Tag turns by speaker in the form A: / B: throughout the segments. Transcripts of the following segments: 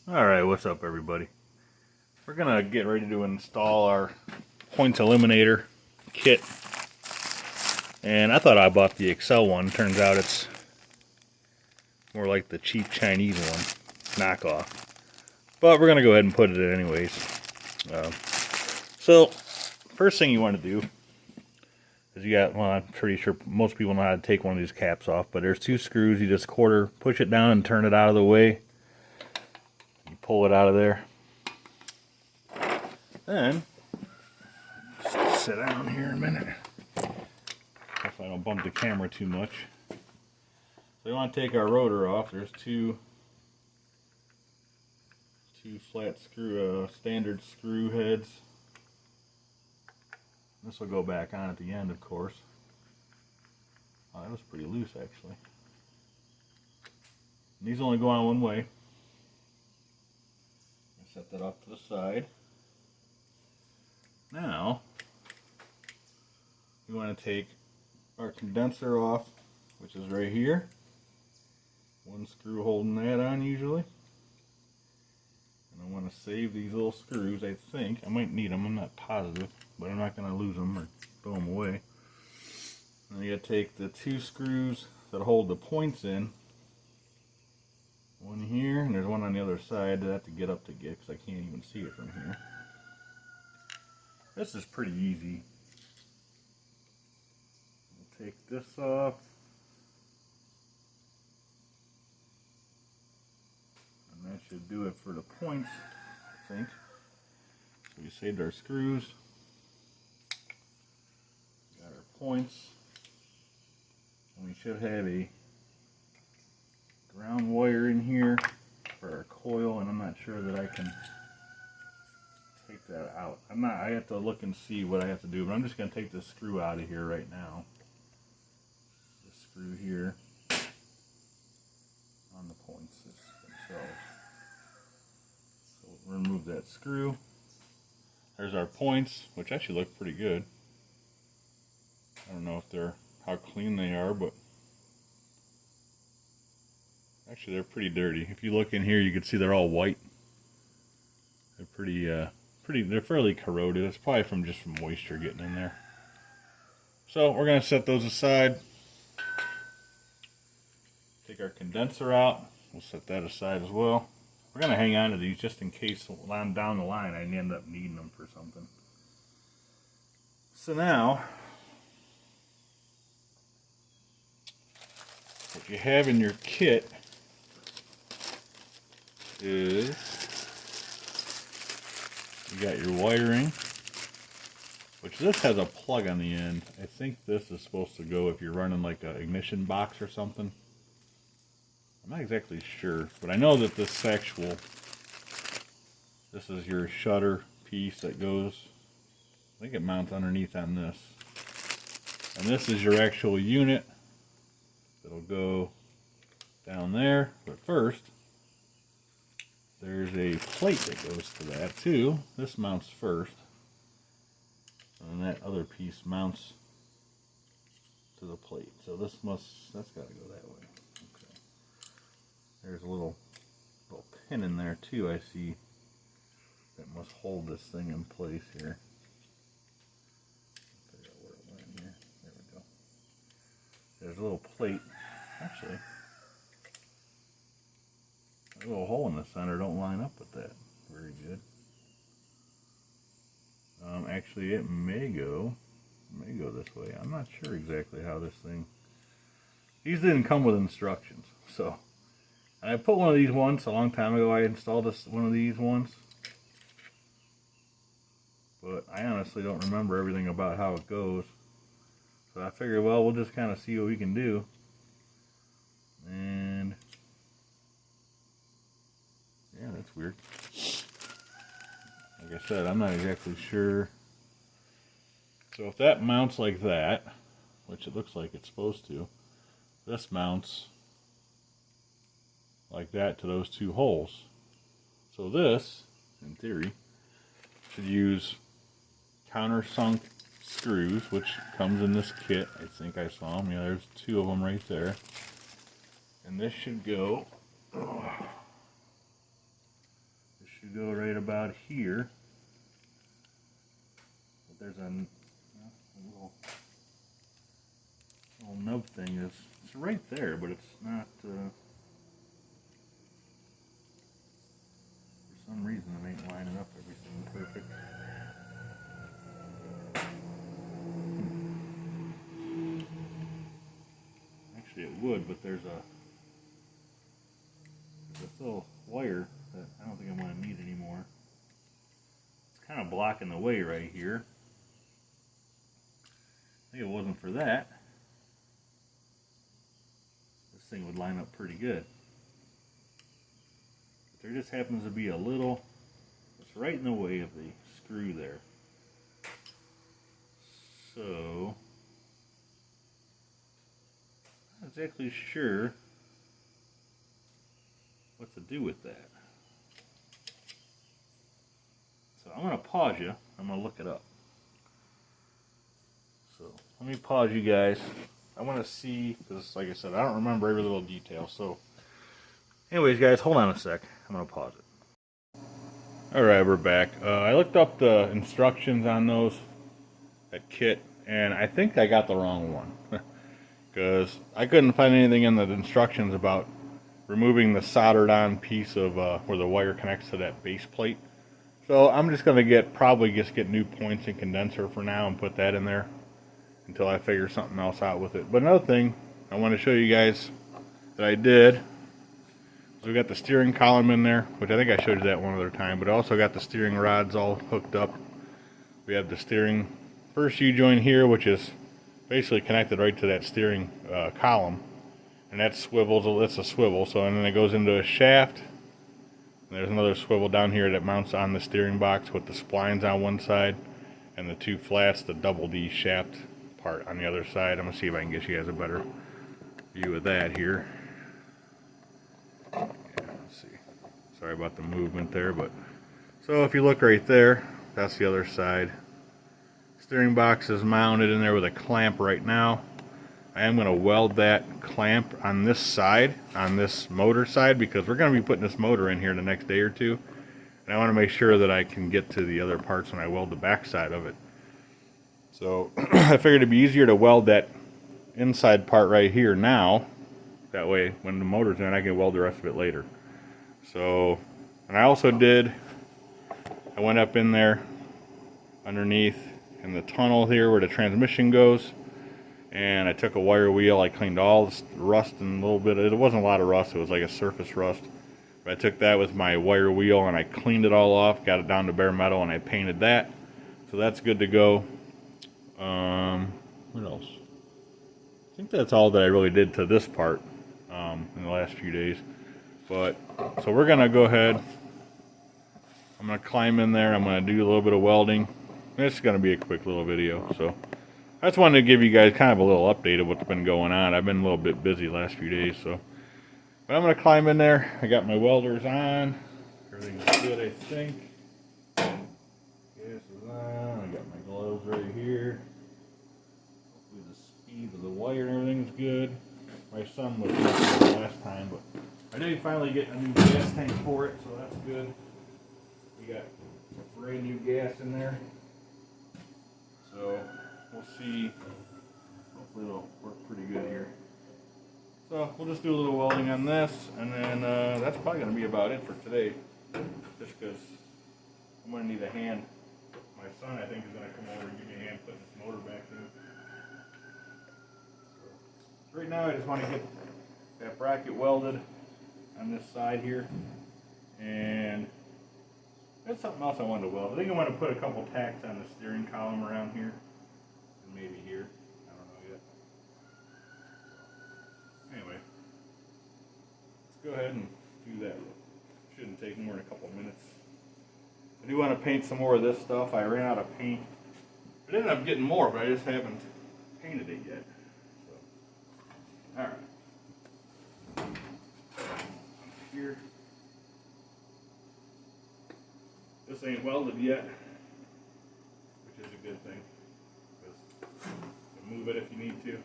A: Alright, what's up everybody? We're gonna get ready to install our points eliminator kit. And I thought I bought the Excel one. Turns out it's more like the cheap Chinese one, knockoff. But we're gonna go ahead and put it in anyways. So, first thing you want to do is well, I'm pretty sure most people know how to take one of these caps off, but there's two screws. You just push it down and turn it out of the way. Pull it out of there. Then, just sit down here a minute. If I don't bump the camera too much. So we want to take our rotor off. There's two flat standard screw heads. This will go back on at the end, of course. Oh, that was pretty loose, actually. And these only go on one way. Set that off to the side. Now, we want to take our condenser off, which is right here. One screw holding that on usually. And I want to save these little screws, I think. I might need them, I'm not positive, but I'm not going to lose them or throw them away. And you got to take the two screws that hold the points in. One here, and there's one on the other side that I have to get up to get because I can't even see it from here. This is pretty easy. We'll take this off. And that should do it for the points, I think. So we saved our screws. Got our points. And we should have a ground wire in here for our coil, and I'm not sure that I can take that out. I have to look and see what I have to do, but I'm just going to take this screw out of here right now. This screw here on the points themselves. So we'll remove that screw. There's our points, which actually look pretty good. I don't know if how clean they are, but actually, they're pretty dirty. If you look in here, you can see they're all white. They're they're fairly corroded. It's probably from moisture getting in there. So we're going to set those aside. Take our condenser out. We'll set that aside as well. We're going to hang on to these just in case down the line I end up needing them for something. So now, what you have in your kit is you got your wiring, which this has a plug on the end. I think this is supposed to go if you're running like an ignition box or something. I'm not exactly sure, but I know that this is your shutter piece that goes, I think it mounts underneath on this. And this is your actual unit that'll go down there, but first there's a plate that goes to that too. This mounts first, and that other piece mounts to the plate. So that's got to go that way. Okay. There's a little pin in there too. I see that must hold this thing in place here. Figure out where it went here. There we go. There's a little plate. Actually, a little hole in the center don't line up with that very good. Actually, it may go this way. I'm not sure exactly how this thing. These didn't come with instructions, so I put one of these once a long time ago. I installed one of these once, but I honestly don't remember everything about how it goes. So I figured, well, we'll just kind of see what we can do. And yeah, that's weird. Like I said, I'm not exactly sure. So if that mounts like that, which it looks like it's supposed to, this mounts like that to those two holes. So this, in theory, should use countersunk screws, which comes in this kit. I think I saw them. Yeah, there's two of them right there. And this should go should go right about here. But there's a little nub thing. It's right there, but it's not. For some reason, it ain't lining up everything perfect. Actually, it would, but there's a little wire that I don't think I'm going to need anymore. It's kind of blocking the way right here. I think if it wasn't for that, this thing would line up pretty good. But there just happens to be a little, it's right in the way of the screw there. So, I'm not exactly sure what to do with that. So I'm going to pause you. I'm going to look it up. So let me pause you guys. I want to see, because like I said, I don't remember every little detail. So anyways, guys, hold on a sec. I'm going to pause it. Alright, we're back. I looked up the instructions on that kit, and I think I got the wrong one. Because I couldn't find anything in the instructions about removing the soldered on piece of where the wire connects to that base plate. So I'm just going to probably get new points and condenser for now and put that in there until I figure something else out with it. But another thing I want to show you guys that I did is we got the steering column in there, which I think I showed you that one other time, but I also got the steering rods all hooked up. We have the steering first U-joint here, which is basically connected right to that steering column. And that swivels, it's a swivel, so and then it goes into a shaft. And there's another swivel down here that mounts on the steering box with the splines on one side and the two flats, the double D shaft part on the other side. I'm going to see if I can get you guys a better view of that here. Yeah, let's see. Sorry about the movement there, but so if you look right there, that's the other side. Steering box is mounted in there with a clamp right now. I am going to weld that clamp on this side, on this motor side, because we're going to be putting this motor in here the next day or two. And I want to make sure that I can get to the other parts when I weld the back side of it. So I figured it'd be easier to weld that inside part right here now. That way when the motor's in, I can weld the rest of it later. So, and I also I went up in there underneath in the tunnel here where the transmission goes. And I took a wire wheel, I cleaned all the rust and a little bit, it wasn't a lot of rust, it was like a surface rust. But I took that with my wire wheel and I cleaned it all off, got it down to bare metal, and I painted that. So that's good to go. What else? I think that's all that I really did to this part in the last few days. But, so we're going to go ahead, I'm going to climb in there, I'm going to do a little bit of welding. This is going to be a quick little video, so. I just wanted to give you guys kind of a little update of what's been going on. I've been a little bit busy the last few days, so. But I'm going to climb in there. I got my welders on. Everything's good, I think. Gas is on. I got my gloves right here. Hopefully the speed of the wire and everything's good. My son was messing last time, but I did finally get a new gas tank for it, so that's good. We got some brand new gas in there. So we'll see. Hopefully it'll work pretty good here. So we'll just do a little welding on this, and then that's probably going to be about it for today. Just because I'm going to need a hand. My son, I think, is going to come over and give me a hand putting this motor back in. So right now I just want to get that bracket welded on this side here. And there's something else I wanted to weld. I think I want to put a couple tacks on the steering column around here. And maybe here. I don't know yet. Anyway, let's go ahead and do that. Shouldn't take more than a couple minutes. I do want to paint some more of this stuff. I ran out of paint. I ended up getting more, but I just haven't painted it yet. So, alright. Here. This ain't welded yet, which is a good thing. Just move it if you need to.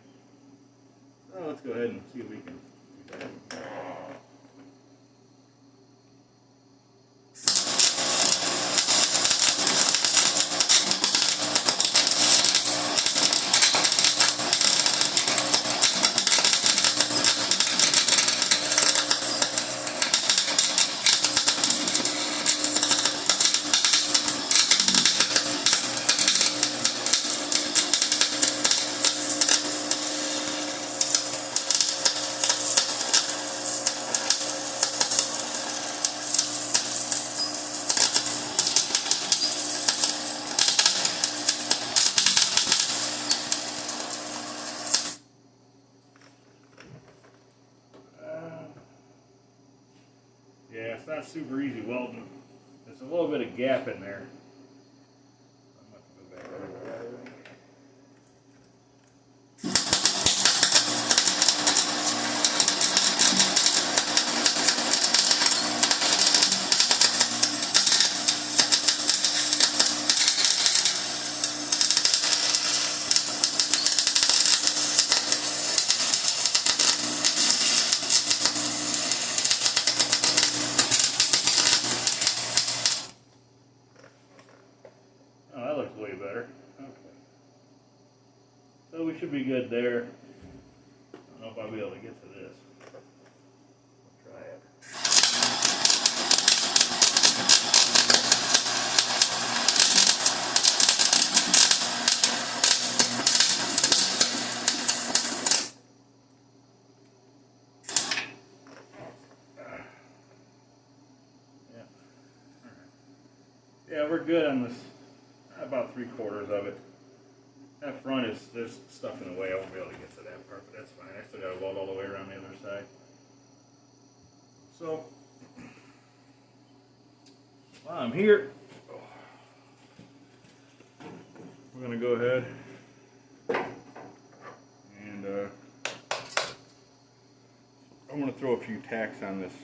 A: So let's go ahead and see if we can do that. Yeah, it's not super easy welding. There's a little bit of gap in there. I'm going to have to go back over. Oh, that looks way better. Okay. So we should be good there. I don't know if I'll be able to get to this. We'll try it. Yeah, we're good on this. About 3/4 of it. That front is, there's stuff in the way. I won't be able to get to that part, but that's fine. I still got to weld all the way around the other side. So, while I'm here, we're going to go ahead and I'm going to throw a few tacks on this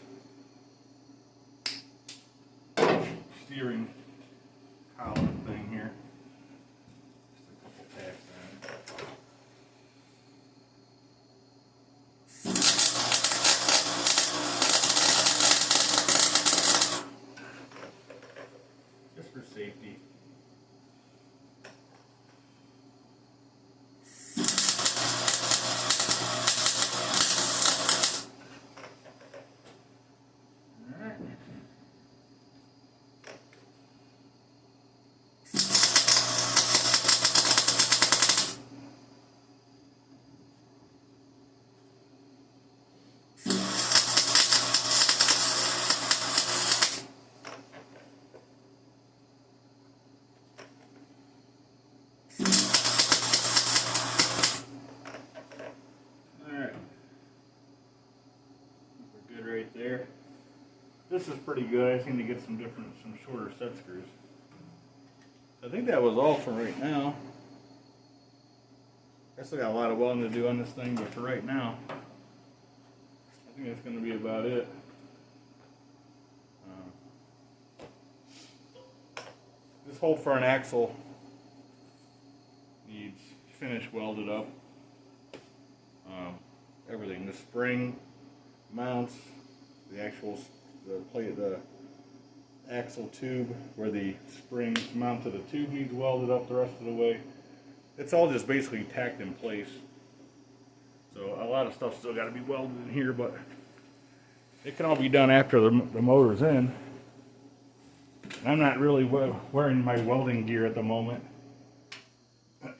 A: steering column thing here. Just a couple tacks on it. Just for safety. Right there. This is pretty good. I just need to get some shorter set screws. I think that was all for right now. I still got a lot of welding to do on this thing, but for right now, I think that's going to be about it. This whole front axle needs finish welded up. Everything, the spring mounts, the axle tube where the springs mount to the tube needs welded up the rest of the way. It's all just basically tacked in place. So a lot of stuff still got to be welded in here, but it can all be done after the motor's in. I'm not really wearing my welding gear at the moment.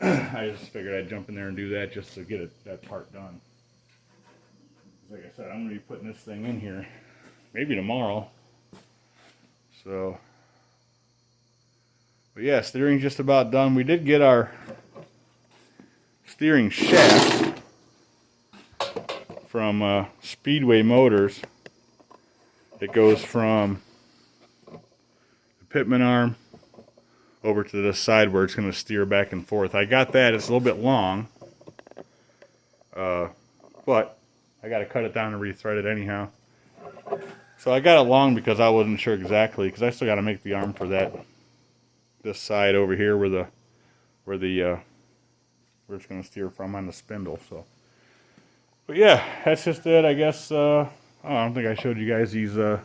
A: I just figured I'd jump in there and do that just to get that part done. Like I said, I'm going to be putting this thing in here maybe tomorrow. So, but yeah, steering's just about done. We did get our steering shaft from Speedway Motors. It goes from the pitman arm over to the side where it's going to steer back and forth. I got that. It's a little bit long, but I got to cut it down and rethread it anyhow. So I got it long because I wasn't sure exactly, because I still got to make the arm for this side over here where it's going to steer from on the spindle. So, but yeah, that's just it. I guess I don't think I showed you guys these. I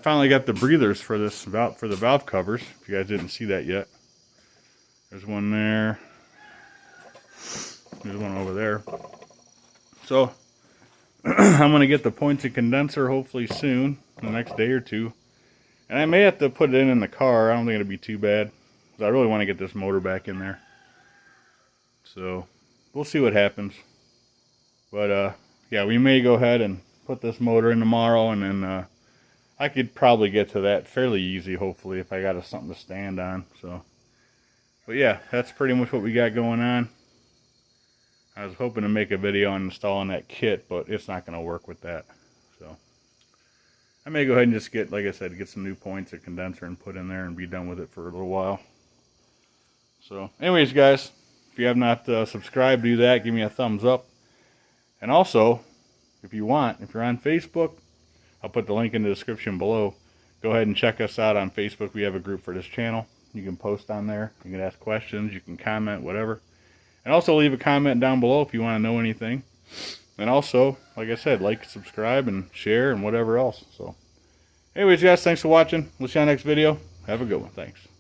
A: finally got the breathers for the valve covers. If you guys didn't see that yet, there's one there. There's one over there. So I'm going to get the pointed condenser hopefully soon, the next day or two. And I may have to put it in the car. I don't think it'll be too bad, because I really want to get this motor back in there. So we'll see what happens. But yeah, we may go ahead and put this motor in tomorrow, and then I could probably get to that fairly easy, hopefully, if I got something to stand on. So, but yeah, that's pretty much what we got going on. I was hoping to make a video on installing that kit, but it's not going to work with that. So, I may go ahead and just get, like I said, get some new points of condenser and put in there and be done with it for a little while. So anyways, guys, if you have not subscribed, do that. Give me a thumbs up. And also, if you want, if you're on Facebook, I'll put the link in the description below. Go ahead and check us out on Facebook. We have a group for this channel. You can post on there. You can ask questions. You can comment, whatever. And also leave a comment down below if you want to know anything. And also, like I said, like, subscribe, and share, and whatever else. So, anyways, guys, thanks for watching. We'll see you on the next video. Have a good one. Thanks.